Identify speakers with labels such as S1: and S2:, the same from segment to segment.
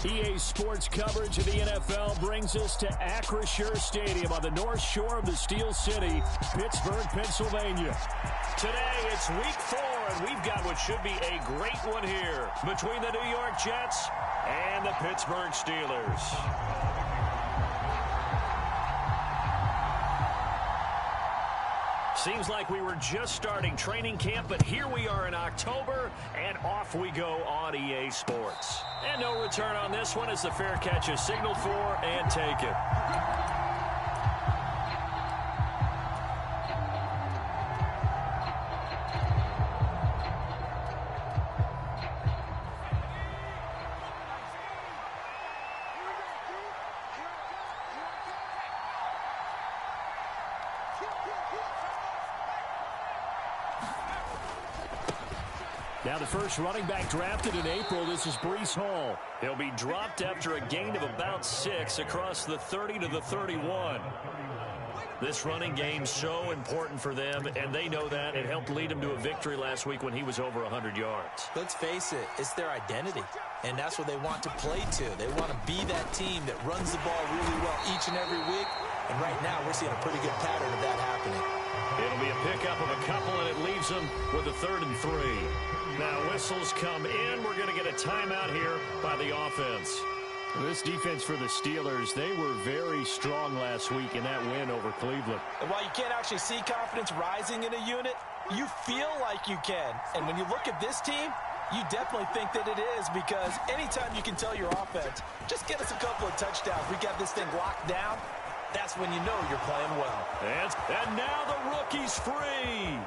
S1: EA Sports coverage of the NFL brings us to Acrisure Stadium on the north shore of the Steel City, Pittsburgh, Pennsylvania. Today, it's week 4, and we've got what should be a great one here between the New York Jets and the Pittsburgh Steelers. Seems like we were just starting training camp, but here we are in October, and off we go on EA Sports. And no return on this one as the fair catch is signaled for and taken. Now the first running back drafted in April, this is Breece Hall. He'll be dropped after a gain of about 6 across the 30 to the 31. This running game's so important for them, and they know that. It helped lead them to a victory last week when he was over 100 yards.
S2: Let's face it, it's their identity, and that's what they want to play to. They want to be that team that runs the ball really well each and every week, and right now we're seeing a pretty good pattern of that happening.
S1: It'll be a pickup of a couple, and it leaves them with a 3rd and 3. Now whistles come in. We're going to get a timeout here by the offense. This defense for the Steelers, they were very strong last week in that win over Cleveland.
S2: And while you can't actually see confidence rising in a unit, you feel like you can. And when you look at this team, you definitely think that it is, because anytime you can tell your offense, just get us a couple of touchdowns, we got this thing locked down, that's when you know you're playing well.
S1: And now the rookie's free.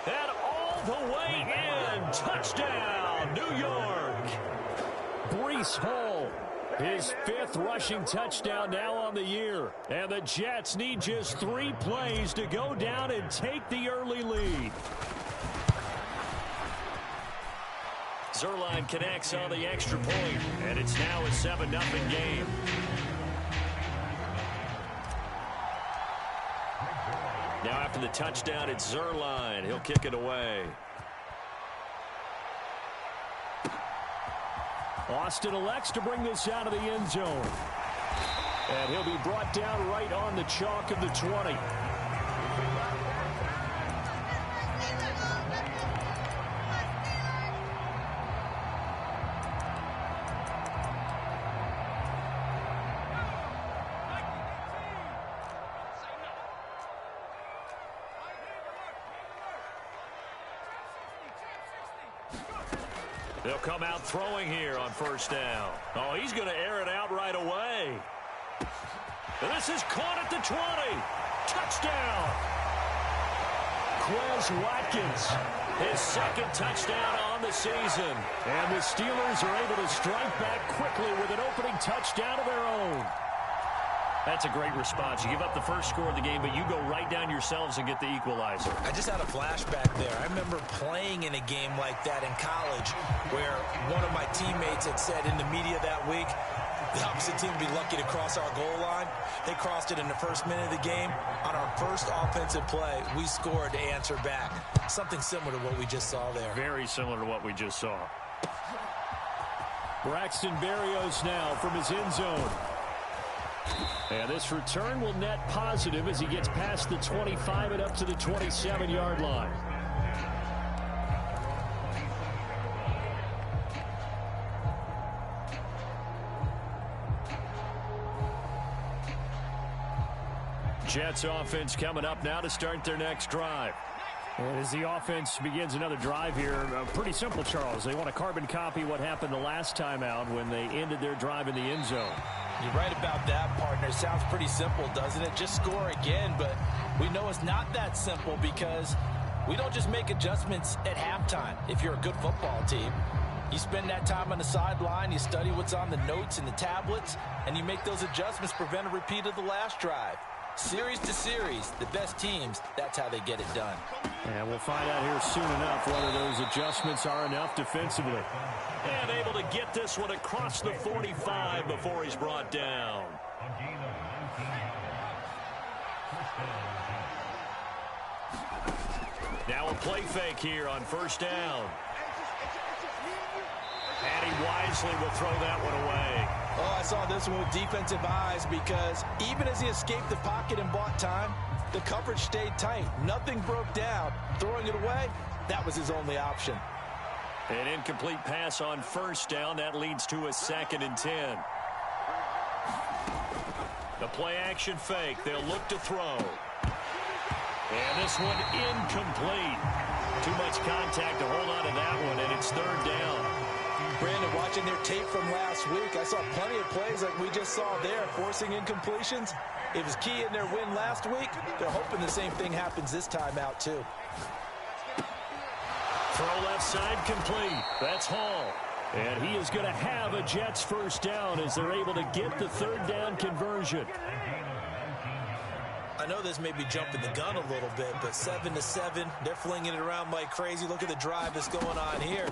S1: And all the way in. Touchdown, New York. Breece Hall, his 5th rushing touchdown now on the year. And the Jets need just 3 plays to go down and take the early lead. Zuerlein connects on the extra point, and it's now a 7-0 game. Now after the touchdown, it's Zuerlein. He'll kick it away. Austin elects to bring this out of the end zone. And he'll be brought down right on the chalk of the 20. They'll come out throwing here on 1st down. Oh, he's going to air it out right away. And this is caught at the 20. Touchdown. Quez Watkins, his 2nd touchdown on the season. And the Steelers are able to strike back quickly with an opening touchdown of their own. That's a great response. You give up the first score of the game, but you go right down yourselves and get the equalizer. I just had a flashback there. I remember playing in a game like that in college where one of my teammates had said in the media that week, the opposite team would be lucky to cross our goal line. They crossed it in the first minute of the game. On our first offensive play, we scored to answer back. Something similar to what we just saw there. Very similar to what we just saw. Braxton Berrios now from his end zone. And this return will net positive as he gets past the 25 and up to the 27-yard line. Jets offense coming up now to start their next drive. And as the offense begins another drive here, pretty simple, Charles. They want to carbon copy what happened the last time out when they ended their drive in the end zone.
S2: You're right about that, partner. Sounds pretty simple, doesn't it? Just score again, but we know it's not that simple because we don't just make adjustments at halftime. If you're a good football team, you spend that time on the sideline, you study what's on the notes and the tablets, and you make those adjustments to prevent a repeat of the last drive. Series to series, the best teams, that's how they get it done.
S1: And we'll find out here soon enough whether those adjustments are enough defensively. And able to get this one across the 45 before he's brought down. Now a play fake here on 1st down. And he wisely will throw that one away.
S2: Oh, I saw this one with defensive eyes because even as he escaped the pocket and bought time, the coverage stayed tight. Nothing broke down. Throwing it away, that was his only option.
S1: An incomplete pass on first down. That leads to a 2nd and 10. The play action fake. They'll look to throw. And this one incomplete. Too much contact to hold on to that one, and it's 3rd down.
S2: Brandon, watching their tape from last week, I saw plenty of plays like we just saw there, forcing incompletions. It was key in their win last week. They're hoping the same thing happens this time out, too.
S1: Throw left side complete. That's Hall. And he is going to have a Jets first down as they're able to get the 3rd down conversion.
S2: I know this may be jumping the gun a little bit, but 7-7, they're flinging it around like crazy. Look at the drive that's going on here.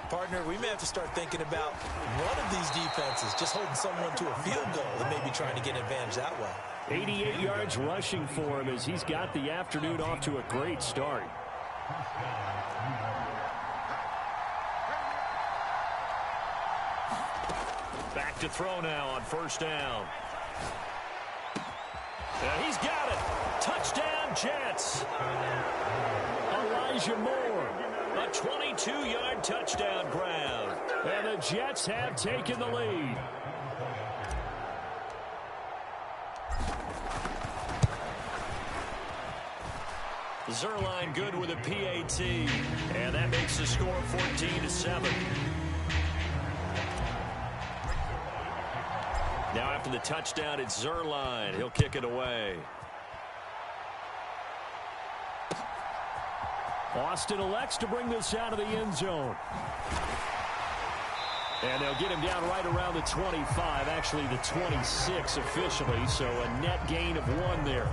S2: Partner, we may have to start thinking about one of these defenses just holding someone to a field goal and maybe trying to get an advantage that way.
S1: 88 yards rushing for him as he's got the afternoon off to a great start. Back to throw now on first down. And he's got it. Touchdown, Jets. Elijah Moore. A 22-yard touchdown grab. And the Jets have taken the lead. Zerline good with a PAT. And that makes the score 14-7. Now after the touchdown, it's Zerline. He'll kick it away. Austin elects to bring this out of the end zone. And they'll get him down right around the 25, actually the 26 officially, so a net gain of 1 there.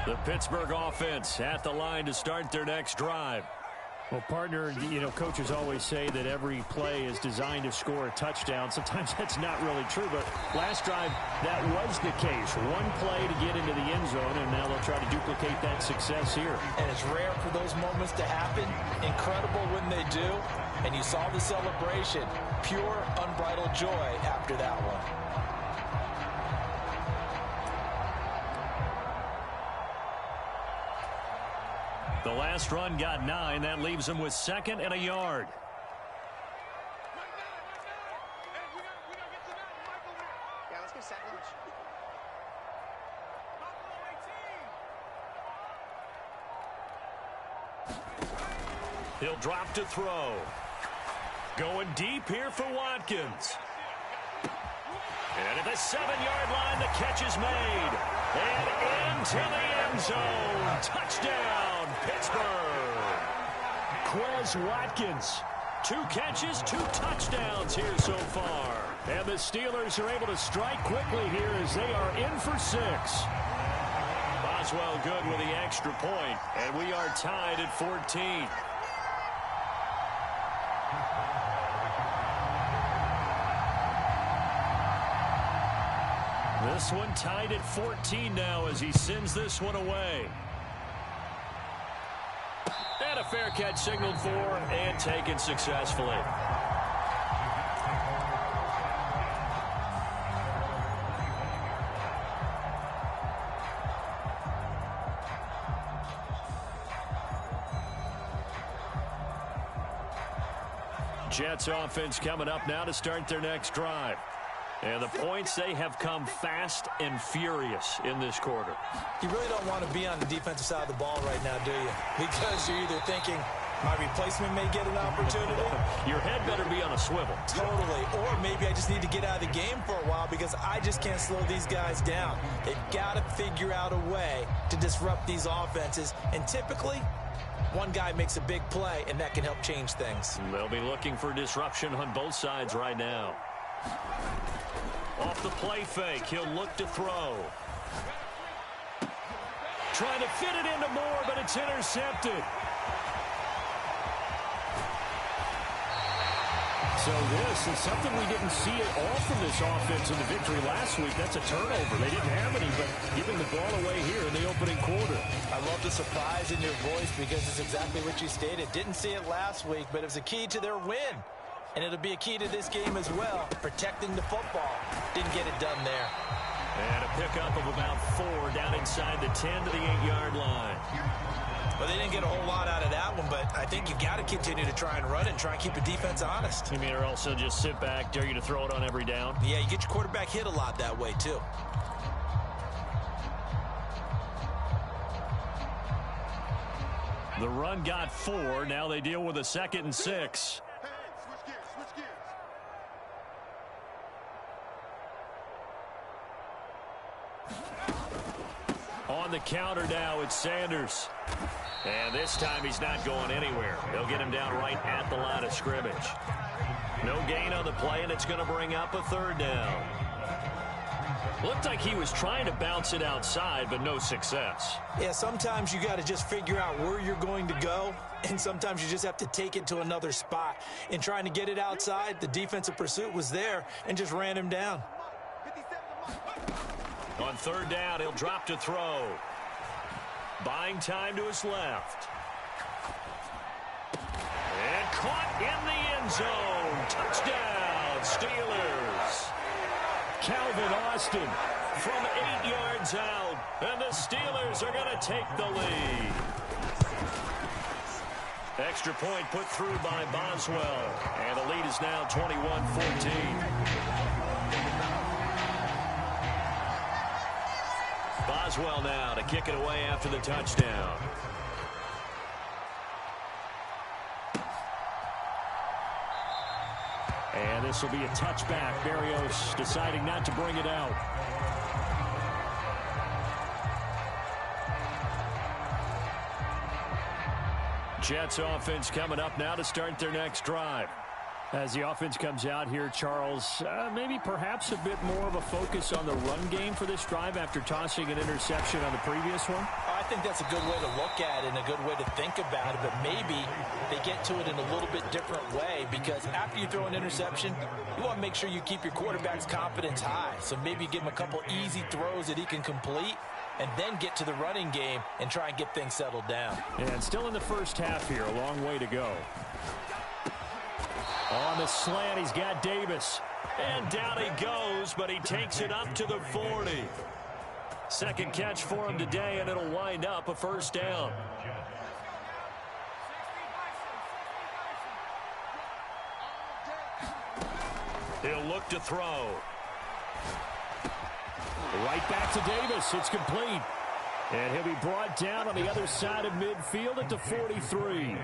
S1: The Pittsburgh offense at the line to start their next drive.
S3: Well, partner, coaches always say that every play is designed to score a touchdown. Sometimes that's not really true, but last drive, that was the case. One play to get into the end zone, and now they'll try to duplicate that success here.
S2: And it's rare for those moments to happen. Incredible when they do. And you saw the celebration. Pure, unbridled joy after that one.
S1: The last run got 9. That leaves him with 2nd and a yard.
S4: Yeah, let's get sack lunch.
S1: He'll drop to throw. Going deep here for Watkins. And at the 7-yard line, the catch is made. And into the end zone. Touchdown, Pittsburgh. Quez Watkins. 2 catches, 2 touchdowns here so far. And the Steelers are able to strike quickly here as they are in for 6. Boswell good with the extra point. And we are tied at 14. This one tied at 14 now as he sends this one away. And a fair catch signaled for and taken successfully. Jets offense coming up now to start their next drive. And the points, they have come fast and furious in this quarter.
S2: You really don't want to be on the defensive side of the ball right now, do you? Because you're either thinking, my replacement may get an opportunity.
S1: Your head better be on a swivel.
S2: Totally. Or maybe I just need to get out of the game for a while because I just can't slow these guys down. They've got to figure out a way to disrupt these offenses. And typically, one guy makes a big play, and that can help change things.
S1: They'll be looking for disruption on both sides right now. Off the play fake, he'll look to throw. Trying to fit it into Moore, but it's intercepted.
S3: So this is something we didn't see at all from this offense in the victory last week. That's a turnover. They didn't have any, but giving the ball away here in the opening quarter.
S2: I love the surprise in your voice because it's exactly what you stated. Didn't see it last week, but it was a key to their win. And it'll be a key to this game as well, protecting the football. Didn't get it done there.
S1: And a pickup of about 4 down inside the 10 to the 8-yard line.
S2: Well, they didn't get a whole lot out of that one, but I think you've got to continue to try and run and try and keep the defense honest.
S3: You mean, or also just sit back, dare you to throw it on every down?
S2: Yeah, you get your quarterback hit a lot that way, too.
S3: The run got 4. Now they deal with a 2nd and 6. On the counter now, it's Sanders. And this time he's not going anywhere. They'll get him down right at the line of scrimmage. No gain on the play, and it's going to bring up a 3rd down. Looked like he was trying to bounce it outside, but no success.
S2: Yeah, sometimes you got to just figure out where you're going to go, and sometimes you just have to take it to another spot. In trying to get it outside, the defensive pursuit was there and just ran him down.
S3: On 3rd down, he'll drop to throw. Buying time to his left. And caught in the end zone. Touchdown, Steelers. Calvin Austin from 8 yards out. And the Steelers are going to take the lead. Extra point put through by Boswell. And the lead is now 21-14. Boswell now to kick it away after the touchdown. And this will be a touchback. Barrios deciding not to bring it out. Jets offense coming up now to start their next drive. As the offense comes out here, Charles, maybe perhaps a bit more of a focus on the run game for this drive after tossing an interception on the previous one?
S2: I think that's a good way to look at it and a good way to think about it, but maybe they get to it in a little bit different way because after you throw an interception, you want to make sure you keep your quarterback's confidence high. So maybe give him a couple easy throws that he can complete and then get to the running game and try and get things settled down.
S3: And still in the first half here, a long way to go. On the slant, he's got Davis. And down he goes, but he takes it up to the 40. Second catch for him today, and it'll wind up a 1st down. He'll look to throw. Right back to Davis. It's complete. And he'll be brought down on the other side of midfield at the 43.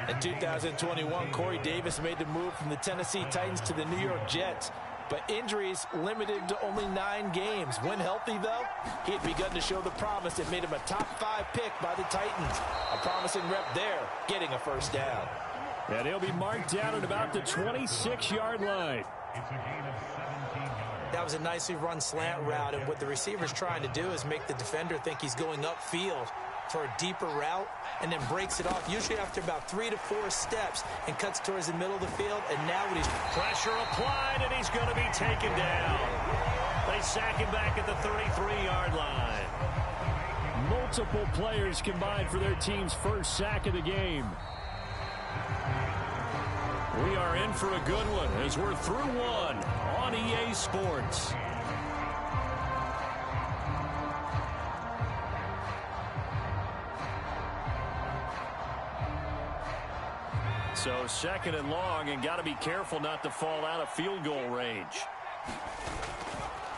S2: In 2021, Corey Davis made the move from the Tennessee Titans to the New York Jets. But injuries limited to only 9 games. When healthy, though, he had begun to show the promise that made him a top 5 pick by the Titans. A promising rep there, getting a 1st down.
S3: And he'll be marked down at about the 26-yard line.
S2: That was a nicely run slant route, and what the receiver's trying to do is make the defender think he's going upfield for a deeper route and then breaks it off, usually after about 3 to 4 steps, and cuts towards the middle of the field. And now when he's
S3: pressure applied, and he's going to be taken down. They sack him back at the 33-yard line. Multiple players combined for their team's first sack of the game. We are in for a good one as we're through one on EA Sports. So 2nd and long, and got to be careful not to fall out of field goal range.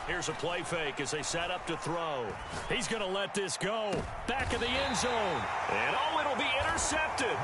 S3: Here's a play fake as they set up to throw. He's going to let this go. Back of the end zone. And it'll be intercepted.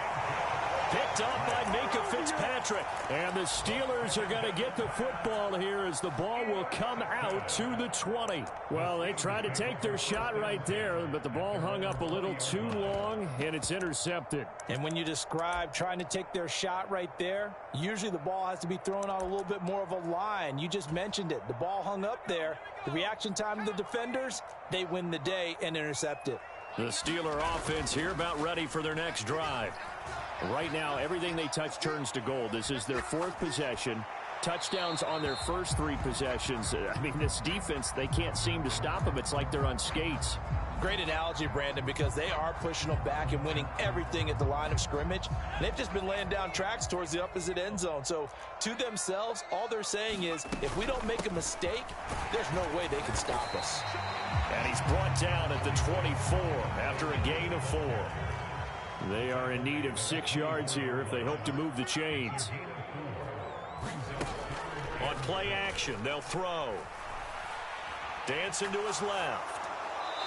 S3: Picked up by Minka Fitzpatrick. And the Steelers are going to get the football here as the ball will come out to the 20. Well, they tried to take their shot right there, but the ball hung up a little too long, and it's intercepted.
S2: And when you describe trying to take their shot right there, usually the ball has to be thrown on a little bit more of a line. You just mentioned it. The ball hung up there. The reaction time of the defenders, they win the day and intercept it.
S3: The Steeler offense here about ready for their next drive. Right now, everything they touch turns to gold. This is their 4th possession. Touchdowns on their first 3 possessions. I mean, this defense, they can't seem to stop them. It's like they're on skates.
S2: Great analogy, Brandon, because they are pushing them back and winning everything at the line of scrimmage. They've just been laying down tracks towards the opposite end zone. So to themselves, all they're saying is, if we don't make a mistake, there's no way they can stop us.
S3: And he's brought down at the 24 after a gain of 4. They are in need of 6 yards here if they hope to move the chains.
S1: On play action, they'll throw. Dancing to his left.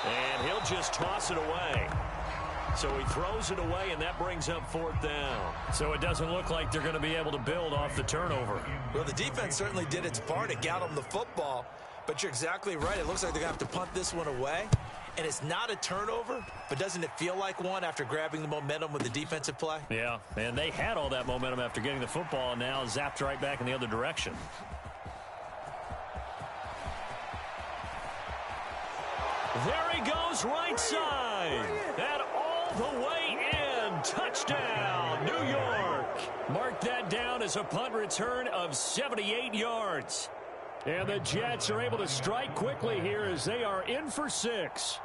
S1: And he'll just toss it away. So he throws it away, and that brings up 4th down.
S3: So it doesn't look like they're going to be able to build off the turnover.
S2: Well, the defense certainly did its part to get them the football. But you're exactly right. It looks like they're going to have to punt this one away. And it's not a turnover, but doesn't it feel like one after grabbing the momentum with the defensive play?
S3: Yeah, and they had all that momentum after getting the football, and now zapped right back in the other direction.
S1: There he goes, right side. And all the way in. Touchdown, New York.
S3: Mark that down as a punt return of 78 yards. And the Jets are able to strike quickly here as they are in for 6.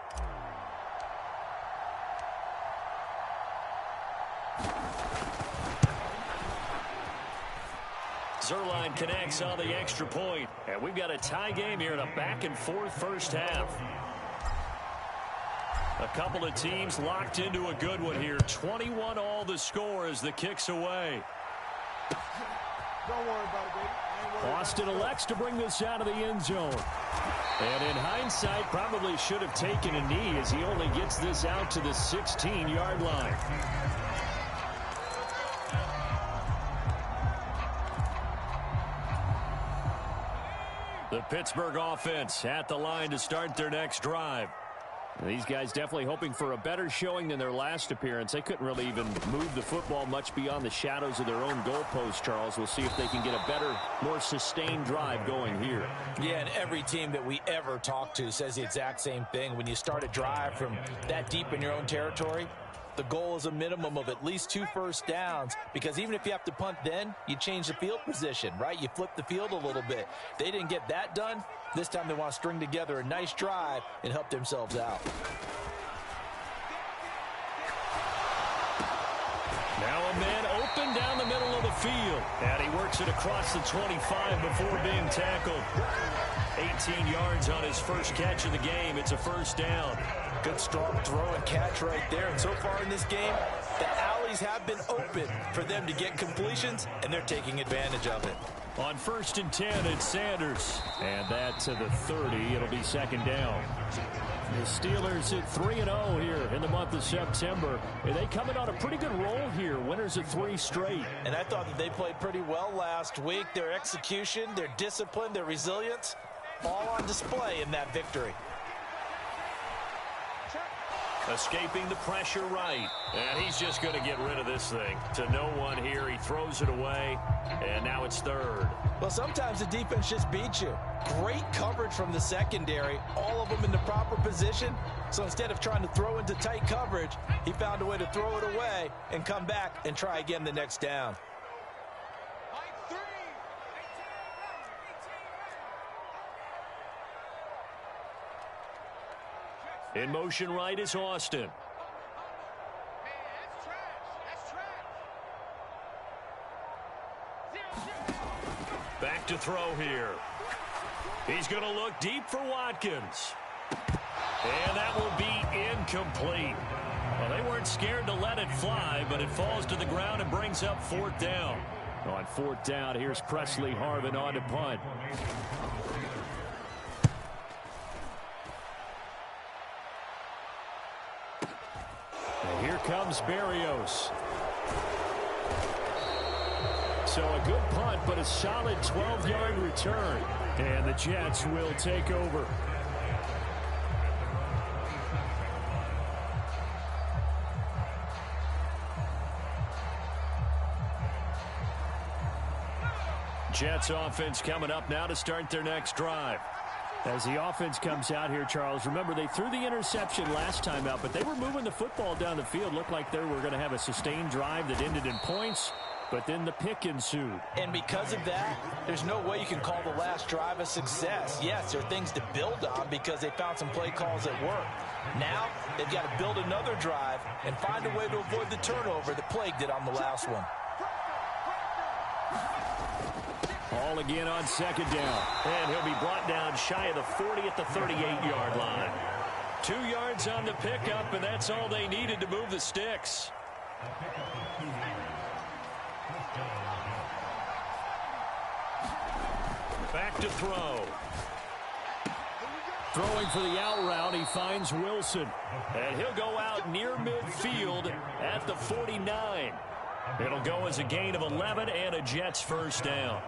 S3: Zerline connects on the extra point. And we've got a tie game here in a back-and-forth first half. A couple of teams locked into a good one here. 21 all the score as the kick's away.
S4: Don't worry about it, baby.
S3: Austin elects to bring this out of the end zone. And in hindsight, probably should have taken a knee as he only gets this out to the 16-yard line. The Pittsburgh offense at the line to start their next drive. These guys definitely hoping for a better showing than their last appearance. They couldn't really even move the football much beyond the shadows of their own goalpost, Charles. We'll see if they can get a better, more sustained drive going here.
S2: Yeah, and every team that we ever talk to says the exact same thing. When you start a drive from that deep in your own territory, the goal is a minimum of at least 2 first downs, because even if you have to punt then, you change the field position, right? You flip the field a little bit. They didn't get that done. This time they want to string together a nice drive and help themselves out.
S3: Now a man open down the middle of the field. And he works it across the 25 before being tackled. 18 yards on his first catch of the game. It's a first down.
S2: Good strong throw and catch right there. And so far in this game, the alleys have been open for them to get completions, and they're taking advantage of it.
S3: On 1st and 10, it's Sanders. And that to the 30. It'll be second down. The Steelers at 3-0 here in the month of September. They coming on a pretty good roll here. Winners of 3 straight.
S2: And I thought that they played pretty well last week. Their execution, their discipline, their resilience, all on display in that victory.
S1: Escaping the pressure right. And he's just going to get rid of this thing. To no one here. He throws it away. And now it's 3rd.
S2: Well, sometimes the defense just beats you. Great coverage from the secondary. All of them in the proper position. So instead of trying to throw into tight coverage, he found a way to throw it away and come back and try again the next down.
S1: In motion right is Austin. Back to throw here. He's going to look deep for Watkins. And that will be incomplete. Well, they weren't scared to let it fly, but it falls to the ground and brings up 4th down.
S3: On 4th down, here's Presley Harvin on to punt. And here comes Berrios. So a good punt, but a solid 12-yard return. And the Jets will take over. Jets offense coming up now to start their next drive. As the offense comes out here, Charles, remember they threw the interception last time out, but they were moving the football down the field. Looked like they were going to have a sustained drive that ended in points, but then the pick ensued.
S2: And because of that, there's no way you can call the last drive a success. Yes, there are things to build on because they found some play calls that work. Now, they've got to build another drive and find a way to avoid the turnover that plagued it on the last one.
S3: Ball again on second down. And he'll be brought down shy of the 40 at the 38-yard line. 2 yards on the pickup, and that's all they needed to move the sticks. Back to throw. Throwing for the out route, he finds Wilson. And he'll go out near midfield at the 49. It'll go as a gain of 11 and a Jets first down.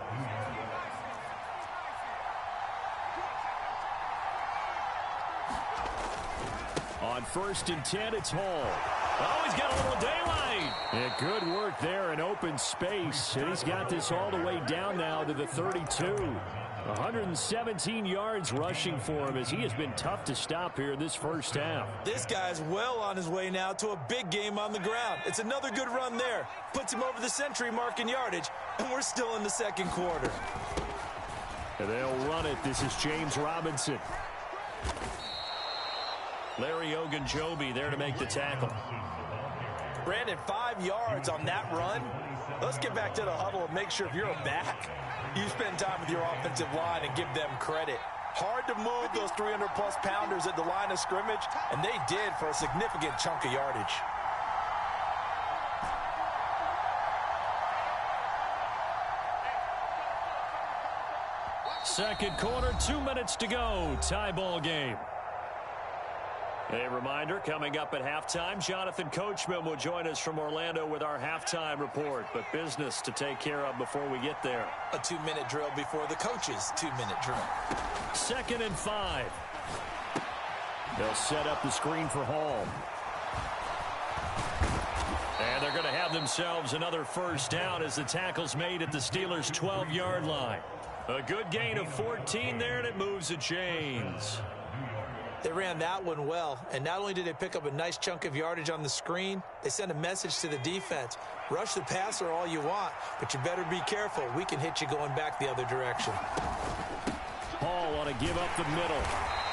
S3: On 1st and 10, it's Hall. Oh, he's got a little daylight. Yeah, good work there in open space. And he's got this all the way down now to the 32. 117 yards rushing for him as he has been tough to stop here in this first half.
S2: This guy's well on his way now to a big game on the ground. It's another good run there. Puts him over the century mark in yardage, and we're still in the second quarter.
S3: And they'll run it. This is James Robinson. Larry Ogunjobi there to make the tackle.
S2: Brandon, 5 yards on that run. Let's get back to the huddle and make sure if you're a back, you spend time with your offensive line and give them credit. Hard to move those 300-plus pounders at the line of scrimmage, and they did for a significant chunk of yardage.
S3: Second quarter, 2 minutes to go. Tie ball game. A reminder, coming up at halftime, Jonathan Coachman will join us from Orlando with our halftime report. But business to take care of before we get there.
S2: A 2-minute drill before the coach's 2-minute drill.
S3: 2nd and 5. They'll set up the screen for Hall. And they're going to have themselves another first down as the tackle's made at the Steelers' 12-yard line. A good gain of 14 there, and it moves the chains.
S2: They ran that one well, and not only did they pick up a nice chunk of yardage on the screen, they sent a message to the defense. Rush the passer all you want, but you better be careful. We can hit you going back the other direction.
S3: Hall want to give up the middle.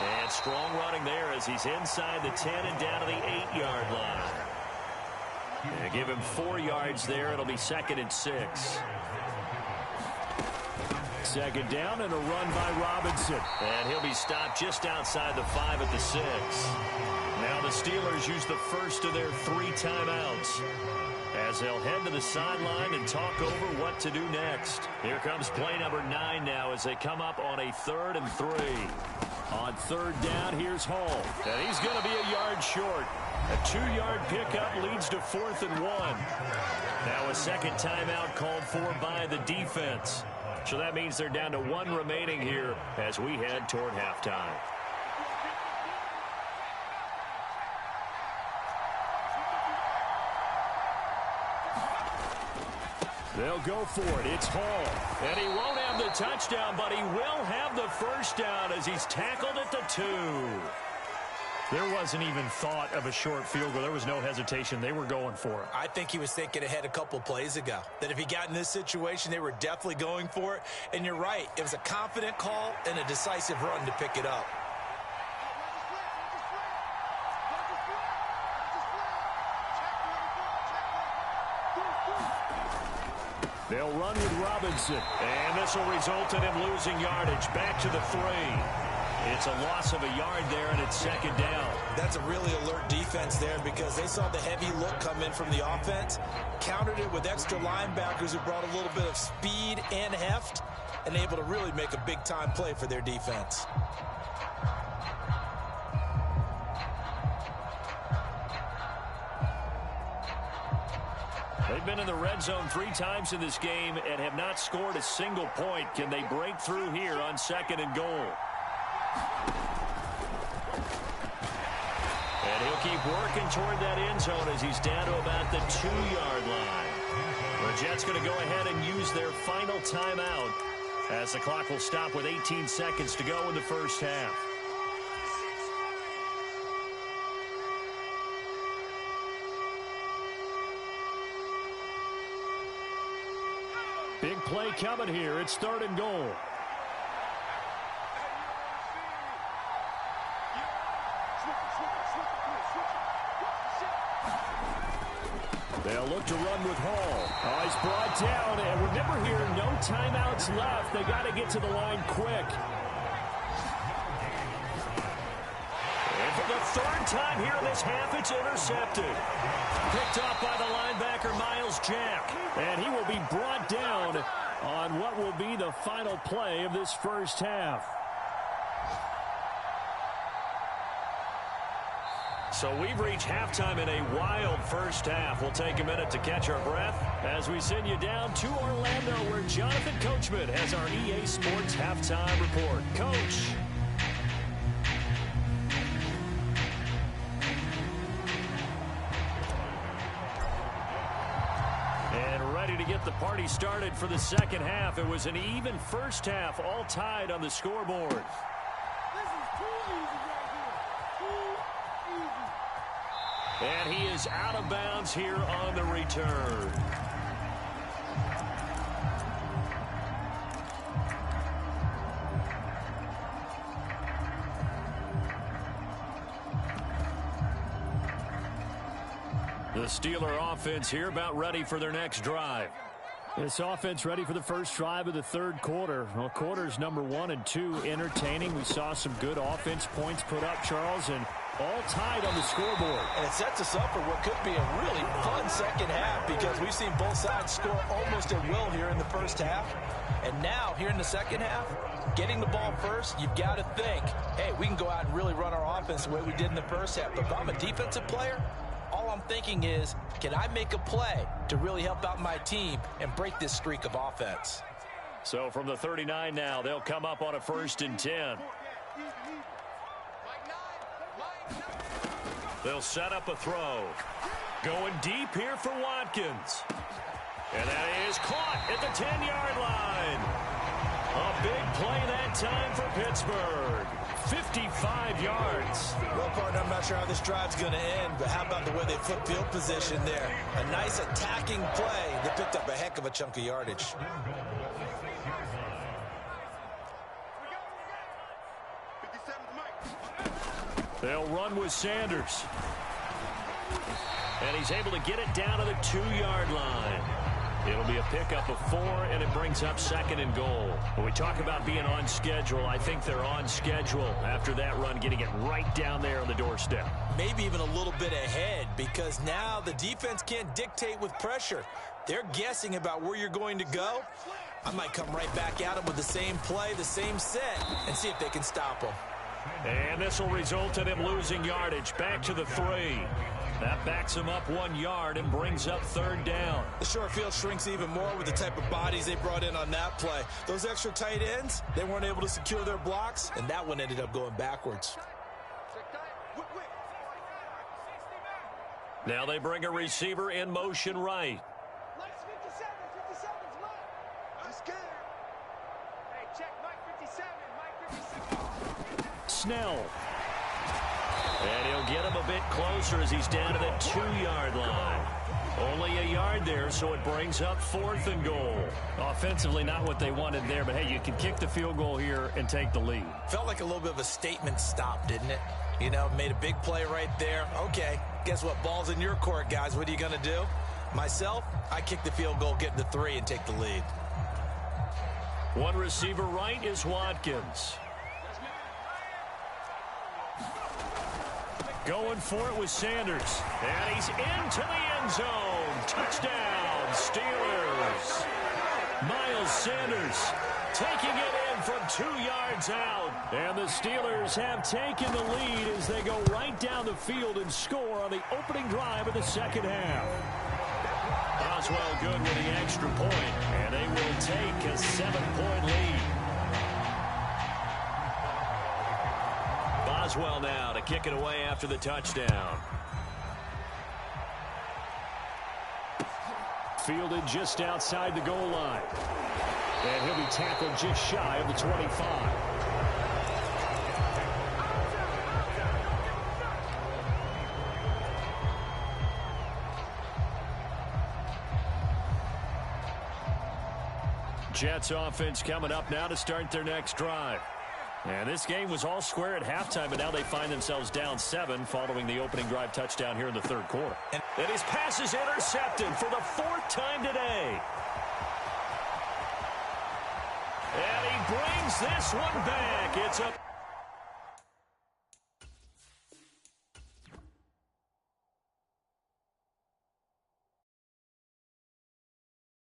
S3: And strong running there as he's inside the 10 and down to the 8-yard line. They give him 4 yards there. It'll be 2nd and 6. Second down and a run by Robinson. And he'll be stopped just outside the 5 at the 6. Now the Steelers use the first of their 3 timeouts as they'll head to the sideline and talk over what to do next. Here comes play number 9 now as they come up on a 3rd and 3. On 3rd down, here's Hall. And he's going to be a yard short. A 2-yard pickup leads to 4th and 1. Now a second timeout called for by the defense. So that means they're down to 1 remaining here as we head toward halftime. They'll go for it. It's Hall. And he won't have the touchdown, but he will have the first down as he's tackled at the 2. There wasn't even thought of a short field goal. There was no hesitation. They were going for it.
S2: I think he was thinking ahead a couple plays ago, that if he got in this situation, they were definitely going for it. And you're right. It was a confident call and a decisive run to pick it up.
S3: They'll run with Robinson. And this will result in him losing yardage. Back to the 3. It's a loss of a yard there, and it's 2nd down.
S2: That's a really alert defense there because they saw the heavy look come in from the offense, countered it with extra linebackers who brought a little bit of speed and heft, and able to really make a big-time play for their defense.
S3: They've been in the red zone 3 times in this game and have not scored a single point. Can they break through here on 2nd and goal? And he'll keep working toward that end zone as he's down to about the 2-yard line. The Jets going to go ahead and use their final timeout
S1: as the clock will stop with 18 seconds to go in the first half. Big play coming here. It's 3rd and goal. They'll look to run with Hall. Oh, he's brought down. And remember here, no timeouts left. They got to get to the line quick. And for the 3rd time here in this half, it's intercepted. Picked off by the linebacker, Miles Jack. And he will be brought down on what will be the final play of this first half. So we've reached halftime in a wild first half. We'll take a minute to catch our breath as we send you down to Orlando, where Jonathan Coachman has our EA Sports halftime report. Coach. And ready to get the party started for the second half. It was an even first half, all tied on the scoreboard.
S4: This is too easy right here. Too easy.
S1: And he is out of bounds here on the return. The Steeler offense here about ready for their next drive. This offense ready for the first drive of the 3rd quarter. Well, quarters number 1 and 2 entertaining. We saw some good offense points put up, Charles, and all tied on the scoreboard.
S2: And it sets us up for what could be a really fun second half, because we've seen both sides score almost at will here in the first half. And now, here in the second half, getting the ball first, you've got to think, hey, we can go out and really run our offense the way we did in the first half. But if I'm a defensive player, all I'm thinking is, can I make a play to really help out my team and break this streak of offense?
S1: So from the 39 now, they'll come up on a 1st and 10. They'll set up a throw. Going deep here for Watkins. And that is caught at the 10-yard line. A big play that time for Pittsburgh. 55 yards.
S2: Well, partner, I'm not sure how this drive's going to end, but how about the way they flip field position there? A nice attacking play that picked up a heck of a chunk of yardage.
S1: They'll run with Sanders. And he's able to get it down to the 2-yard line. It'll be a pickup of 4, and it brings up 2nd and goal. When we talk about being on schedule, I think they're on schedule after that run, getting it right down there on the doorstep.
S2: Maybe even a little bit ahead, because now the defense can't dictate with pressure. They're guessing about where you're going to go. I might come right back at them with the same play, the same set, and see if they can stop them.
S1: And this will result in him losing yardage back to the 3. That backs him up 1 yard and brings up 3rd down.
S2: The short field shrinks even more with the type of bodies they brought in on that play. Those extra tight ends, they weren't able to secure their blocks, and that one ended up going backwards.
S1: Now they bring a receiver in motion right. Snell. And he'll get him a bit closer as he's down to the 2-yard line. Only a yard there, so it brings up 4th and goal. Offensively, not what they wanted there, but hey, you can kick the field goal here and take the lead.
S2: Felt like a little bit of a statement stop, didn't it? You know, made a big play right there. Okay, guess what? Ball's in your court, guys. What are you going to do? Myself, I kick the field goal, get the 3, and take the lead.
S1: One receiver right is Watkins. Going for it with Sanders. And he's into the end zone. Touchdown, Steelers. Miles Sanders taking it in from 2 yards out. And the Steelers have taken the lead as they go right down the field and score on the opening drive of the second half. Boswell good with the extra point, and they will take a 7-point lead. Boswell now to kick it away after the touchdown. Fielded just outside the goal line. And he'll be tackled just shy of the 25. Jets offense coming up now to start their next drive. And this game was all square at halftime, but now they find themselves down 7 following the opening drive touchdown here in the third quarter. And his pass is intercepted for the 4th time today. And he brings this one back. It's a